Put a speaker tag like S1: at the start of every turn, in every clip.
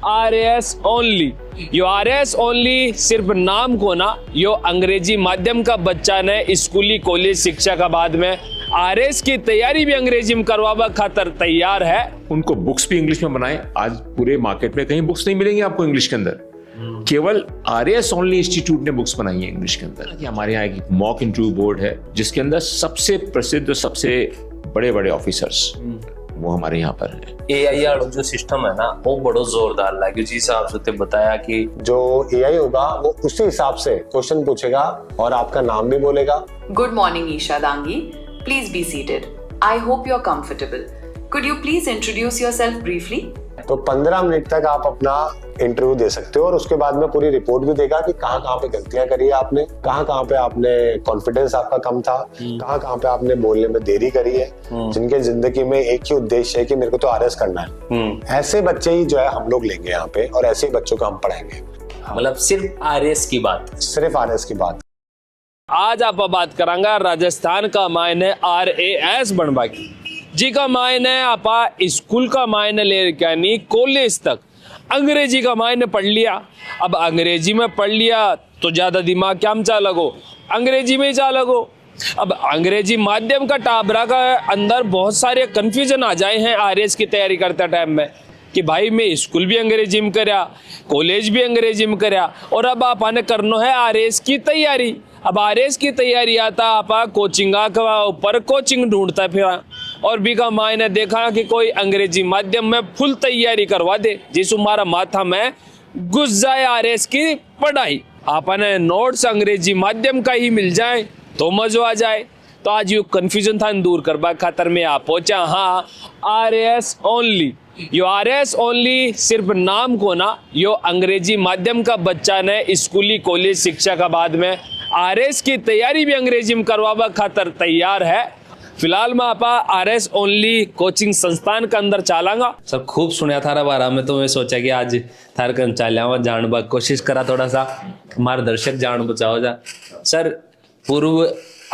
S1: RAS only. यो RAS only सिर्फ नाम को ना, यो अंग्रेजी माध्यम का बच्चा ने स्कूली कॉलेज शिक्षा का बाद में RAS की तैयारी भी अंग्रेजी में करवावा खातर तैयार है।
S2: उनको बुक्स भी इंग्लिश में बनाए। आज पूरे मार्केट में कहीं बुक्स नहीं मिलेंगी आपको इंग्लिश के अंदर, केवल RAS ओनली इंस्टीट्यूट ने बुक्स बनाई है इंग्लिश के अंदर। हमारे यहाँ एक मॉक इंटरव्यू बोर्ड है जिसके अंदर सबसे प्रसिद्ध, सबसे बड़े बड़े ऑफिसर्स वो हमारे यहाँ पर है।
S3: AI वाला जो सिस्टम है ना वो बड़ो जोरदार लगे। जिस हिसाब से ते बताया कि
S4: जो AI होगा वो उसी हिसाब से क्वेश्चन पूछेगा और आपका नाम भी बोलेगा।
S5: Good morning, Isha Dangi. Please be seated. I hope you're comfortable. Could you please introduce yourself briefly?
S4: तो 15 मिनट तक आप अपना इंटरव्यू दे सकते हो और उसके बाद में पूरी रिपोर्ट भी देगा कि कहाँ कहाँ पे गलतियां करी है आपने, कहाँ पे आपने कॉन्फिडेंस आपका कम था, कहाँ पे आपने बोलने में देरी करी है। जिनके जिंदगी में एक ही उद्देश्य है कि मेरे को तो RAS करना है, ऐसे बच्चे ही जो है हम लोग लेंगे यहाँ पे और ऐसे ही बच्चों को हम पढ़ाएंगे।
S3: मतलब सिर्फ RAS की बात,
S4: सिर्फ RAS की बात।
S1: आज आप बात करांगा राजस्थान का मायने RAS बनवा की, जी का मायने आपा स्कूल का मायने ले यानी कॉलेज तक अंग्रेजी का मायने पढ़ लिया। अब अंग्रेजी में पढ़ लिया तो ज्यादा दिमाग क्या में लगो, अंग्रेजी में ही लगो। अब अंग्रेजी माध्यम का टाबरा का अंदर बहुत सारे कंफ्यूजन आ जाए हैं RAS की तैयारी करते टाइम में कि भाई मैं स्कूल भी अंग्रेजी में करया, कॉलेज भी अंग्रेजी में करया और अब आपने करना है RAS की तैयारी। अब RAS की तैयारी आता आपा कोचिंगा का ऊपर कोचिंग ढूंढता फिरा और भी का मायने देखा कि कोई अंग्रेजी माध्यम में फुल तैयारी करवा दे जिस हमारा माथा में घुस जाए RAS की पढ़ाई। आपने नोट्स अंग्रेजी माध्यम का ही मिल जाए तो मजा आ जाए। तो आज ये कंफ्यूजन था दूर करवा खातर में आप पहुंचा। हाँ, RAS ओनली। यो RAS ओनली सिर्फ नाम को ना, यो अंग्रेजी माध्यम का बच्चा ने स्कूली कॉलेज शिक्षा का बाद में RAS की तैयारी भी अंग्रेजी में करवावा खातर तैयार है। फिलहाल मैं आपा RAS ओनली कोचिंग संस्थान के अंदर चालांगा।
S3: सब खूब सुनया थारा बारा में, तो मैं सोचा कि आज थार कर चाल्या जान बा कोशिश करा थोड़ा सा हमारे दर्शक जान बचाओ जा। सर, पूर्व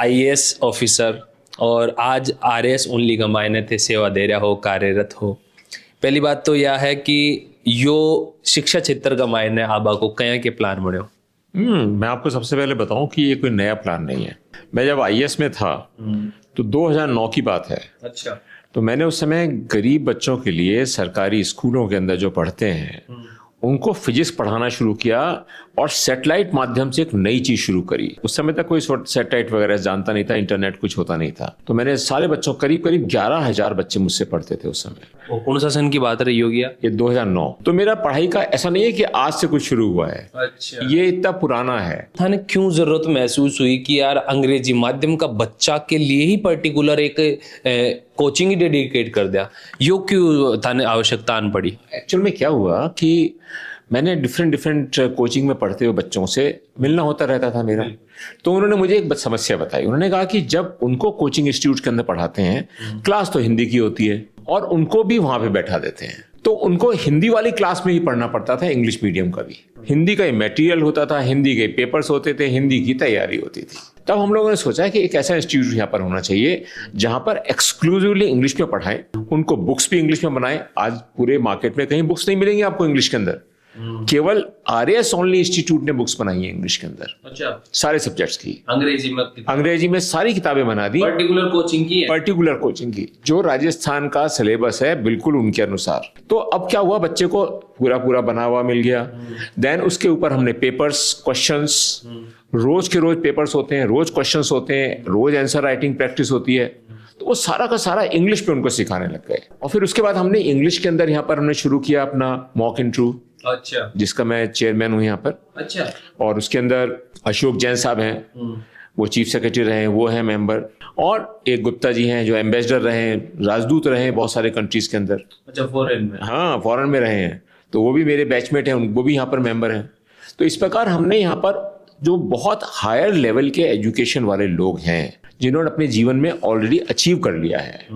S3: IAS ऑफिसर और आज RAS ओनली का मायने थे सेवा दे रहा हो, कार्यरत हो। पहली बात तो यह है कि यो शिक्षा क्षेत्र का मायने आबा को कया के प्लान बने हो।
S2: मैं आपको सबसे पहले बताऊं कि ये कोई नया प्लान नहीं है। मैं जब IAS में था तो 2009 की बात है।
S3: अच्छा।
S2: तो मैंने उस समय गरीब बच्चों के लिए सरकारी स्कूलों के अंदर जो पढ़ते हैं उनको फिजिक्स पढ़ाना शुरू किया और सैटेलाइट माध्यम से एक नई चीज शुरू करी। उस समय तक कोई सैटेलाइट वगैरह जानता नहीं था, इंटरनेट कुछ होता नहीं था। तो मैंने सारे बच्चों, करीब 11,000 बच्चे मुझसे पढ़ते थे उस समय।
S3: वो कौन सा सन की बात रही होगी?
S2: ये 2009। तो मेरा पढ़ाई का ऐसा नहीं है कि आज से कुछ शुरू हुआ है।
S3: अच्छा।
S2: ये इतना पुराना है।
S3: थाने क्यों जरूरत महसूस हुई कि यार अंग्रेजी माध्यम का बच्चा के लिए ही पर्टिकुलर एक कोचिंग ही डेडिकेट कर दिया? यो क्यों थाने आवश्यकता आन पड़ी?
S2: एक्चुअल में क्या हुआ कि मैंने डिफरेंट कोचिंग में पढ़ते हुए बच्चों से मिलना होता रहता था मेरा। तो उन्होंने मुझे एक समस्या बताई। उन्होंने कहा कि जब उनको कोचिंग इंस्टीट्यूट के अंदर पढ़ाते हैं, क्लास तो हिंदी की होती है और उनको भी वहां पे बैठा देते हैं, तो उनको हिंदी वाली क्लास में ही पढ़ना पड़ता था, इंग्लिश मीडियम का भी। हिंदी का मटेरियल होता था, हिंदी के पेपर्स होते थे, हिंदी की तैयारी होती थी। तब हम लोगों ने सोचा कि एक ऐसा इंस्टीट्यूट यहाँ पर होना चाहिए जहां पर एक्सक्लूसिवली इंग्लिश में पढ़ाएं, उनको बुक्स भी इंग्लिश में बनाएं। आज पूरे मार्केट में कहीं बुक्स नहीं मिलेंगी आपको इंग्लिश के अंदर, केवल RAS ओनली इंस्टीट्यूट ने बुक्स बनाई है इंग्लिश के अंदर।
S3: अच्छा।
S2: सारे सब्जेक्ट्स की
S3: अंग्रेजी
S2: में सारी किताबें बना दी,
S3: पर्टिकुलर कोचिंग की
S2: जो राजस्थान का सिलेबस है बिल्कुल उनके अनुसार। तो अब क्या हुआ, बच्चे को पूरा बना हुआ मिल गया। देन उसके ऊपर हमने पेपर्स, क्वेश्चंस, रोज के रोज पेपर्स होते हैं, रोज क्वेश्चंस होते हैं, रोज आंसर राइटिंग प्रैक्टिस होती है। तो वो सारा का सारा इंग्लिश में उनको सिखाने लग गए। और फिर उसके बाद हमने इंग्लिश के अंदर यहाँ पर हमने शुरू किया अपना मॉक इंटरव्यू।
S3: अच्छा।
S2: जिसका मैं चेयरमैन हूँ यहाँ पर।
S3: अच्छा।
S2: और उसके अंदर अशोक जैन साहब हैं, वो चीफ सेक्रेटरी रहे, वो हैं मेंबर। और एक गुप्ता जी हैं जो एम्बेसडर रहे, राजदूत रहे बहुत सारे कंट्रीज के अंदर।
S3: अच्छा, फॉरेन में? हाँ,
S2: फॉरेन में रहे हैं। तो वो भी मेरे बैचमेट हैं, वो भी यहाँ पर मेंबर हैं। तो इस प्रकार हमने यहाँ पर जो बहुत हायर लेवल के एजुकेशन वाले लोग हैं जिन्होंने अपने जीवन में ऑलरेडी अचीव कर लिया है,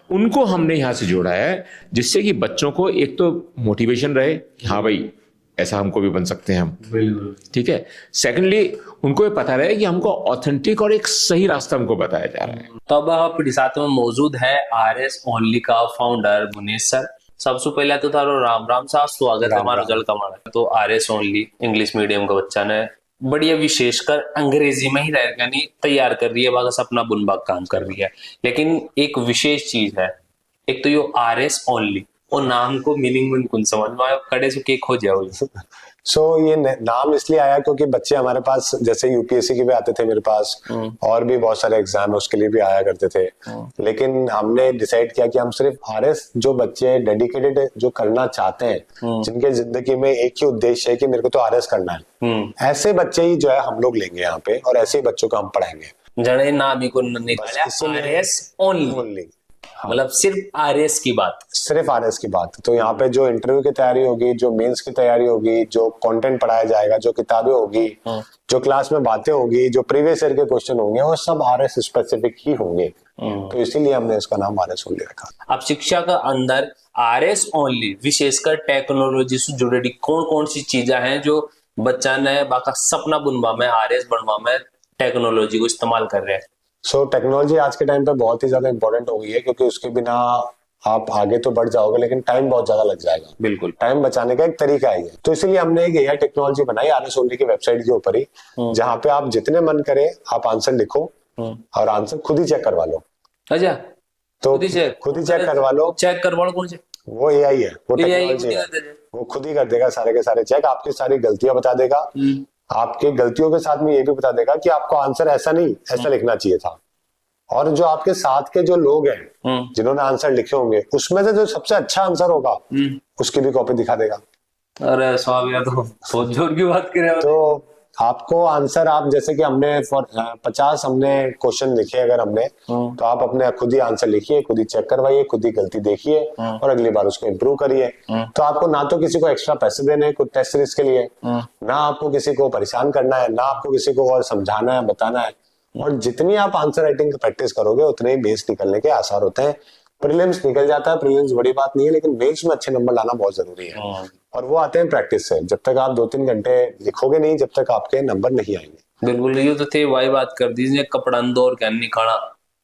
S2: उनको हमने यहाँ से जोड़ा है, जिससे कि बच्चों को एक तो मोटिवेशन रहे कि हाँ भाई ऐसा हमको भी बन सकते हैं हम।
S3: बिल्कुल।
S2: ठीक है। सेकेंडली उनको ये पता रहे कि हमको ऑथेंटिक और एक सही रास्ता हमको बताया जा रहा है।
S3: तो अब आप साथ में मौजूद है RAS ओनली का फाउंडर मुनीश सर। सबसे पहले तो थारो राम राम सा स्वागत है
S4: राम
S3: हमारा
S4: राम।
S3: रिजल्ट हमारा तो आरएस ओनली इंग्लिश मीडियम का बच्चा ने बढ़िया विशेषकर अंग्रेजी में ही रह यानी तैयार कर रही है बागा अपना बुनबाग काम कर रही है। लेकिन एक विशेष चीज है, एक तो यो आरएस ओनली और नाम को मीनिंग में कौन समझ में आया कड़े से केक हो जाओ।
S4: सो ये नाम इसलिए आया क्योंकि बच्चे हमारे पास जैसे यूपीएससी के भी आते थे मेरे पास, और भी बहुत सारे एग्जाम उसके लिए भी आया करते थे। लेकिन हमने डिसाइड किया कि हम सिर्फ आरएस जो बच्चे डेडिकेटेड जो करना चाहते हैं, जिनके जिंदगी में एक ही उद्देश्य है कि मेरे को तो आरएस करना है, ऐसे बच्चे ही जो है हम लोग लेंगे यहाँ पे और ऐसे ही बच्चों को हम पढ़ाएंगे।
S3: जड़े नाम ही को निकाला आरएस ओनली,
S4: Only।
S3: मतलब सिर्फ आरएस की बात।
S4: सिर्फ आरएस की बात। तो यहाँ पे जो इंटरव्यू की तैयारी होगी, जो मेंस की तैयारी होगी, जो कंटेंट पढ़ाया जाएगा, जो किताबें होगी, जो क्लास में बातें होगी, जो प्रीवियस ईयर के क्वेश्चन होंगे, वो सब आरएस स्पेसिफिक ही होंगे। तो इसीलिए हमने इसका नाम आरएस ओनली रखा।
S3: अब शिक्षा का अंदर आरएस ओनली विशेषकर टेक्नोलॉजी से जुड़ी कौन कौन सी चीजें हैं जो बच्चा ने बाका सपना बुनवा में आरएस बनवा में टेक्नोलॉजी को इस्तेमाल कर रहे हैं।
S4: सो टेक्नोलॉजी आज के टाइम पे बहुत ही ज्यादा इंपॉर्टेंट हो गई है, क्योंकि उसके बिना आप आगे तो बढ़ जाओगे लेकिन टाइम बहुत ज्यादा लग जाएगा।
S3: बिल्कुल,
S4: टाइम बचाने का एक तरीका है ये। तो इसीलिए हमने एक एआई टेक्नोलॉजी बनाई आरएस ओनली की वेबसाइट के ऊपर ही, जहाँ पे आप जितने मन करे आप आंसर लिखो और आंसर खुद ही चेक करवा लो।
S3: अच्छा,
S4: तो
S3: खुद ही
S4: चेक करवा लो।
S3: चेक करवा लो कौन से?
S4: वो एआई है, वो
S3: AI
S4: टेक्नोलॉजी है, वो खुद ही कर देगा सारे के सारे चेक। आपकी सारी गलतियां बता देगा, आपकी गलतियों के साथ में ये भी बता देगा कि आपको आंसर ऐसा नहीं ऐसा लिखना चाहिए था। और जो आपके साथ के जो लोग हैं जिन्होंने आंसर लिखे होंगे, उसमें से जो सबसे अच्छा आंसर होगा उसकी भी कॉपी दिखा देगा।
S3: अरे स्वामी यार, तो बहुत जोर की बात कर रहे हो।
S4: तो आपको आंसर, आप जैसे कि हमने 50 हमने क्वेश्चन लिखे अगर हमने, तो आप अपने खुद ही आंसर लिखिए, खुद ही चेक करवाइए, खुद ही गलती देखिए और अगली बार उसको इम्प्रूव करिए। तो आपको ना तो किसी को एक्स्ट्रा पैसे देने हैं कुछ टेस्ट सीरीज के लिए, ना आपको किसी को परेशान करना है, ना आपको किसी को और समझाना है, बताना है। और जितनी आप आंसर राइटिंग की प्रैक्टिस करोगे उतने ही बेस निकलने के आसार होते हैं। प्रीलिम्स निकल जाता है, प्रीलिम्स बड़ी बात नहीं है, लेकिन मेंस में अच्छे नंबर लाना बहुत जरूरी है। और वो आते हैं प्रैक्टिस से। जब तक आप 2-3 घंटे लिखोगे नहीं, जब तक आपके नंबर नहीं आएंगे।
S3: बिल्कुल, ये तो थे वही बात कर दीजिए, कपड़ा दौर क्या निकाला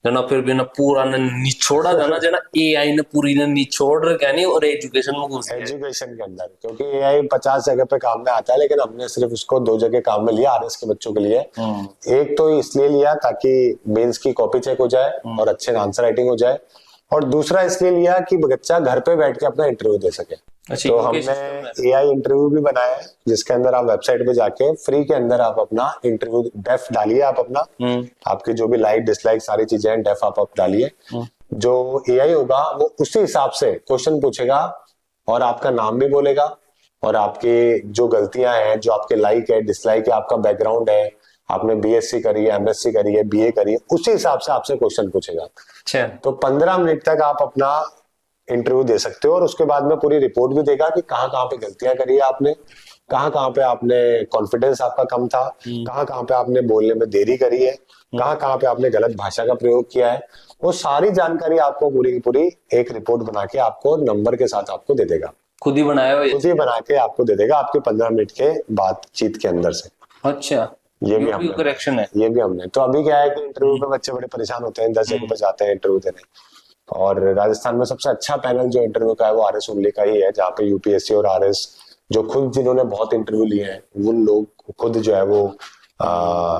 S3: जना, फिर भी ना पूरा ना निचोड़ा जाना जना, एआई ने पूरी ना निचोड़ क्या नहीं, और एजुकेशन में घुस गया।
S4: एजुकेशन के अंदर, क्योंकि एआई 50 जगह पे काम में आता है, लेकिन हमने सिर्फ उसको 2 जगह काम में लिया आरएस के बच्चों के लिए। एक तो इसलिए लिया ताकि मेंस की कॉपी चेक हो जाए और अच्छे आंसर राइटिंग हो जाए, और दूसरा इसलिए लिया कि बच्चा घर पे बैठ के अपना इंटरव्यू दे सके।
S3: अच्छा,
S4: तो
S3: ये
S4: हमने
S3: system
S4: एआई इंटरव्यू भी बनाया है, जिसके अंदर आप वेबसाइट पे जाके फ्री के अंदर आप अपना इंटरव्यू डेफ डालिए, आप अपना आपकी जो भी लाइक डिसलाइक सारी चीजें हैं डेफ आप डालिए। जो एआई होगा वो उसी हिसाब से क्वेश्चन पूछेगा और आपका नाम भी बोलेगा, और आपकी जो गलतियां हैं, जो आपके लाइक है डिसलाइक है, आपका बैकग्राउंड है, आपने बीएससी करी है, एमएससी करी है, बीए करी है, उसी हिसाब से आपसे क्वेश्चन पूछेगा।
S3: अच्छा,
S4: तो 15 मिनट तक आप अपना इंटरव्यू दे सकते हो, और उसके बाद में पूरी रिपोर्ट भी देगा कि कहाँ कहाँ पे गलतियां करी है आपने, कहाँ कहाँ पे आपने कॉन्फिडेंस आपका कम था, कहाँ कहाँ पे आपने बोलने में देरी करी है, कहाँ कहाँ पे आपने गलत भाषा का प्रयोग किया है। वो सारी जानकारी आपको पूरी की पूरी एक रिपोर्ट बना के आपको नंबर के साथ आपको दे देगा।
S3: खुद ही बनाया हुआ ये?
S4: खुद ही बना के आपको दे देगा आपके 15 मिनट के बातचीत के अंदर से।
S3: अच्छा,
S4: ये भी हमने
S3: करेक्शन है।
S4: ये भी हमने। तो अभी क्या है कि इंटरव्यू में बच्चे बड़े परेशान होते हैं, 10 जगह पे जाते हैं इंटरव्यू देने, और राजस्थान में सबसे अच्छा पैनल जो इंटरव्यू का है वो आरएस ओनली का ही है, जहाँ पे यूपीएससी और आरएस जो खुद जिन्होंने बहुत इंटरव्यू लिए हैं, उन लोग खुद जो है वो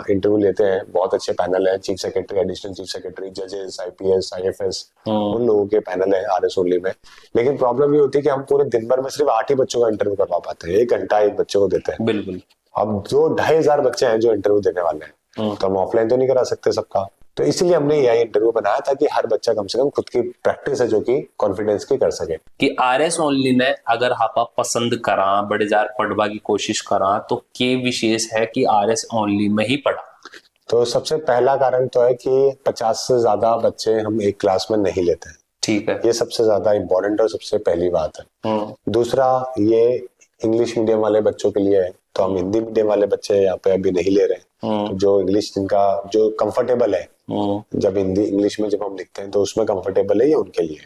S4: इंटरव्यू लेते हैं। बहुत अच्छे पैनल है, chief secretary, additional chief secretary, जजेस, आईपीएस, आईएफएस, उन लोगों के पैनल है आरएस ओनली में। लेकिन प्रॉब्लम ये होती है कि हम पूरे दिन भर में सिर्फ 8 ही बच्चों का इंटरव्यू करवा पाते हैं, 1 घंटा एक बच्चे को देते हैं।
S3: बिल्कुल,
S4: अब जो 2500 बच्चे हैं जो इंटरव्यू देने वाले हैं, तो हम ऑफलाइन तो नहीं करा सकते सबका। तो इसलिए हमने यही इंटरव्यू बनाया ताकि हर बच्चा कम से कम खुद की प्रैक्टिस है जो कि कॉन्फिडेंस की कर सके।
S3: कि आरएस ओनली ने अगर हापा पसंद करा, बड़े जार पढ़वा की कोशिश करा, तो के विशेष है कि आरएस ओनली में ही पढ़ा?
S4: तो सबसे पहला कारण तो है कि 50 से ज्यादा बच्चे हम एक क्लास में नहीं लेते हैं।
S3: ठीक है,
S4: ये सबसे ज्यादा इम्पोर्टेंट और सबसे पहली बात है। दूसरा, ये इंग्लिश मीडियम वाले बच्चों के लिए है, तो हम हिंदी मीडियम वाले बच्चे यहाँ पे अभी नहीं ले रहे हैं। तो जो इंग्लिश जिनका जो कंफर्टेबल है, जब हिंदी इंग्लिश में जब हम लिखते हैं तो उसमें कंफर्टेबल है, ये उनके लिए।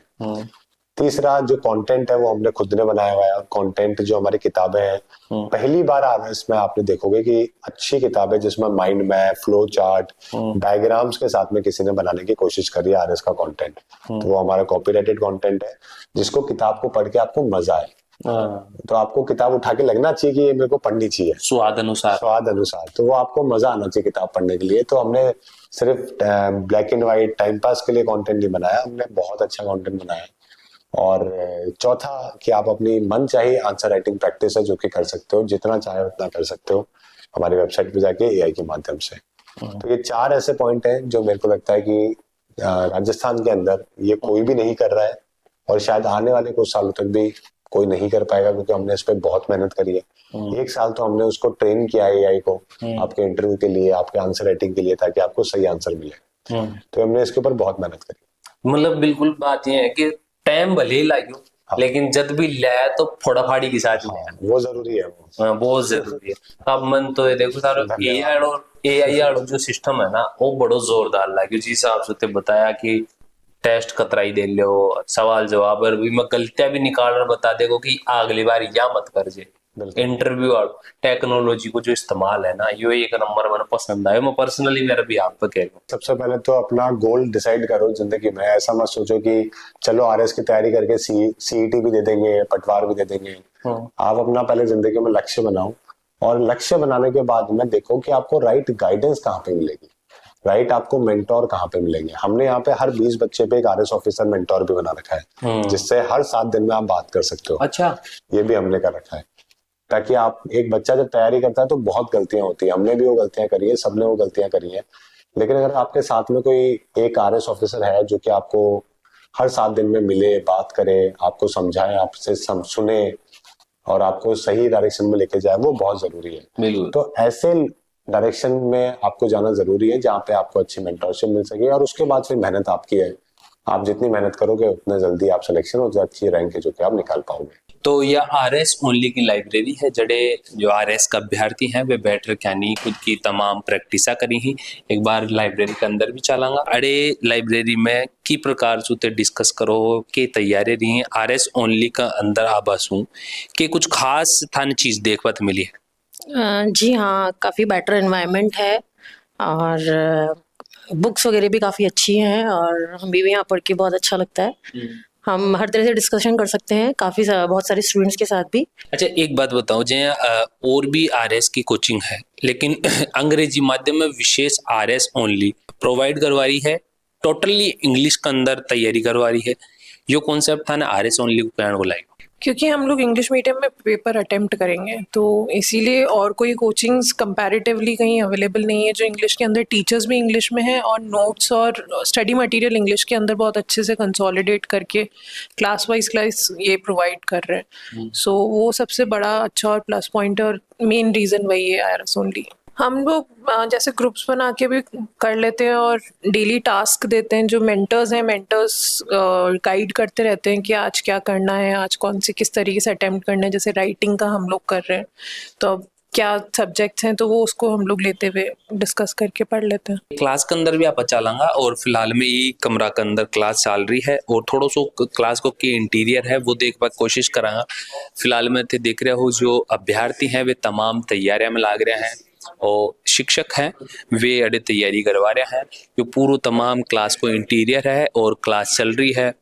S4: तीसरा जो कंटेंट है वो हमने खुद ने बनाया हुआ है, और कंटेंट जो हमारी किताबें हैं, पहली बार आरएस में आपने देखोगे कि अच्छी किताबें जिसमें mind map, flow chart, diagrams के साथ में किसी ने बनाने की कोशिश करी है आरएस का कंटेंट। तो वो हमारा कॉपीराइटेड कंटेंट है, जिसको किताब को पढ़ के आपको मजा आए। तो आपको किताब उठा के लगना चाहिए कि ये मेरे को पढ़नी चाहिए
S3: स्वाद अनुसार।
S4: तो वो आपको मजा आना चाहिए किताब पढ़ने के लिए। तो हमने सिर्फ black and white time pass के लिए कंटेंट नहीं बनाया, हमने बहुत अच्छा कंटेंट बनाया। और चौथा कि आप अपनी मन चाहे आंसर राइटिंग प्रैक्टिस है जो कि कर सकते हो, जितना चाहे उतना कर सकते हो हमारी वेबसाइट पे जाके एआई के माध्यम से। तो ये 4 ऐसे पॉइंट हैं जो मेरे को लगता है कि राजस्थान के अंदर ये कोई भी नहीं कर रहा है, और शायद आने वाले कुछ सालों तक भी कोई नहीं कर पाएगा, क्योंकि हमने इस पे बहुत मेहनत करी है। 1 साल तो हमने उसको ट्रेन किया है एआई को आपके इंटरव्यू के लिए, आपके आंसर राइटिंग के लिए, ताकि आपको सही आंसर मिले। तो हमने इसके ऊपर बहुत मेहनत करी।
S3: मतलब बिल्कुल बात ये है कि टाइम भले ही लाग्यो, लेकिन जब भी लाया तो फोड़ाफाड़ी के साथ लाया,
S4: वो जरूरी है।
S3: बहुत जरूरी है। अब मन तो ये देखो सारो एआई वाला जो सिस्टम है ना, वो बड़ो जोरदार लाग्यो। जिस हिसाब से ते बताया कि टेस्ट कतराई दे लो, सवाल जवाब भी मैं गलतियां भी निकाल कर बता देगो कि अगली बार या मत कर जे। इंटरव्यू और टेक्नोलॉजी को जो इस्तेमाल है ना, ये एक नंबर मैंने पसंद आया। मैं पर्सनली मेरा भी आप पे कह रहा हूँ,
S4: सबसे पहले तो अपना गोल डिसाइड करो जिंदगी में। ऐसा मत सोचो कि चलो आरएस की तैयारी करके सीईटी भी दे देंगे, पटवार भी दे देंगे। आप अपना पहले जिंदगी में लक्ष्य बनाओ, और लक्ष्य बनाने के बाद में देखो कि आपको राइट गाइडेंस कहाँ पे मिलेगी, राइट आपको मेंटोर कहाँ पे मिलेंगे। हमने यहाँ पे हर 20 बच्चे पे एक आरएस ऑफिसर मेंटोर भी बना रखा है, जिससे हर 7 दिन में आप बात कर सकते हो।
S3: अच्छा,
S4: ये भी हमने कर रखा है, ताकि आप एक बच्चा जब तैयारी करता है तो बहुत गलतियां होती है। हमने भी वो गलतियां करी है, सबने वो गलतियां करी है। लेकिन अगर आपके साथ में कोई एक आरएस ऑफिसर है जो कि आपको हर 7 दिन में मिले, बात करे, आपको समझाए, आपसे सुने और आपको सही डायरेक्शन में लेके जाए, वो बहुत जरूरी है। तो ऐसे डायरेक्शन में आपको जाना जरूरी है जहाँ पे आपको अच्छी मेंटरशिप मिल सके, और उसके बाद फिर मेहनत आपकी है। आप जितनी मेहनत करोगे उतने जल्दी आप सिलेक्शन और अच्छी रैंक है जो कि आप निकाल पाओगे।
S3: तो यह आरएस ओनली की लाइब्रेरी है, जड़े जो आरएस का अभ्यर्थी हैं वे बैठ कर यानी खुद की तमाम प्रैक्टिसा करी ही। एक बार लाइब्रेरी के अंदर भी चलांगा। अरे लाइब्रेरी में की प्रकार से डिस्कस करो के तैयारी रही है आरएस ओनली का अंदर आभास हूँ कि कुछ खास थाने चीज देखवत मिली है।
S6: जी हाँ, काफ़ी बेटर एनवायरनमेंट है, और बुक्स वगैरह भी काफ़ी अच्छी हैं, और हमें भी यहाँ पढ़ के बहुत अच्छा लगता है। हम हर तरह से डिस्कशन कर सकते हैं बहुत सारे स्टूडेंट्स के साथ भी।
S3: अच्छा, एक बात बताओ, जैसे और भी आरएस की कोचिंग है, लेकिन अंग्रेजी माध्यम में विशेष आरएस ओनली प्रोवाइड करवा रही है, टोटली इंग्लिश के अंदर तैयारी करवा रही है। यो कॉन्सेप्ट था ना आरएस ओनली को कहने को लाएगा,
S7: क्योंकि हम लोग इंग्लिश मीडियम में पेपर अटेम्प्ट करेंगे, तो इसीलिए और कोई कोचिंग्स कंपैरेटिवली कहीं अवेलेबल नहीं है जो इंग्लिश के अंदर टीचर्स भी इंग्लिश में हैं और नोट्स और स्टडी मटेरियल इंग्लिश के अंदर बहुत अच्छे से कंसोलिडेट करके क्लास वाइज क्लास ये प्रोवाइड कर रहे हैं। सो वो सबसे बड़ा अच्छा और प्लस पॉइंट और मेन रीज़न वही है आरएस ओनली। हम लोग जैसे ग्रुप्स बना के भी कर लेते हैं और डेली टास्क देते हैं। जो मेंटर्स हैं, मेंटर्स गाइड करते रहते हैं कि आज क्या करना है, आज कौन सी किस तरीके से अटेम्प्ट करना है। जैसे राइटिंग का हम लोग कर रहे हैं, तो अब क्या सब्जेक्ट्स हैं तो वो उसको हम लोग लेते हुए डिस्कस करके पढ़ लेते हैं।
S3: क्लास के अंदर भी आप चलांगा, और फिलहाल में ये कमरा के अंदर क्लास चल रही है, और थोड़ा सो क्लास को की इंटीरियर है वो देख पाए कोशिश करांगा। फिलहाल में थे देख रहे हो जो अभ्यर्थी हैं वे तमाम तैयारियां में लाग रहे हैं, और शिक्षक हैं वे अड़े तैयारी करवा रहे हैं। जो पूरा तमाम क्लास को इंटीरियर है और क्लास चल रही है।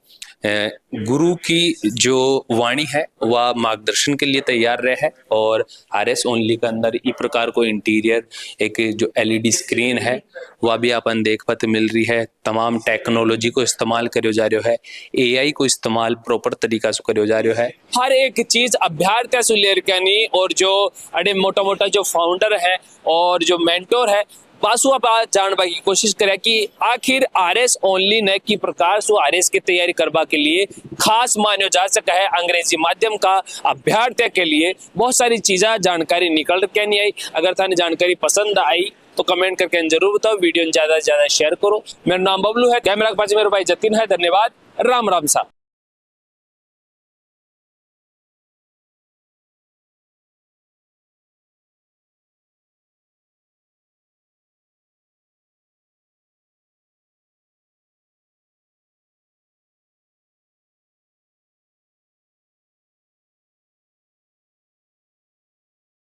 S3: गुरु की जो वाणी है वह मार्गदर्शन के लिए तैयार रहे है, और आरएस ओनली के अंदर इस प्रकार को इंटीरियर एक जो एलईडी स्क्रीन है वह भी अपन देख पाते मिल रही है। तमाम टेक्नोलॉजी को इस्तेमाल करो जा रहा है, एआई को इस्तेमाल प्रॉपर तरीका से करो जा रहा है।
S1: हर एक चीज अभ्यर्थी से लेकर नहीं, और जो अड़े मोटा मोटा जो फाउंडर है और जो मेंटोर है पासु आप जानने की कोशिश करें कि आखिर आरएस ओनली ने की प्रकार से आरएस की तैयारी करवा के लिए खास मानो जा सका है। अंग्रेजी माध्यम का अभ्यर्थी के लिए बहुत सारी चीज़ें जानकारी निकल के नहीं आई। अगर थाने जानकारी पसंद आई तो कमेंट करके जरूर बताओ, वीडियो ज़्यादा से ज़्यादा शेयर करो। मेरा नाम बबलू है, कैमरा के पास मेरे भाई जतिन है। धन्यवाद, राम राम सा।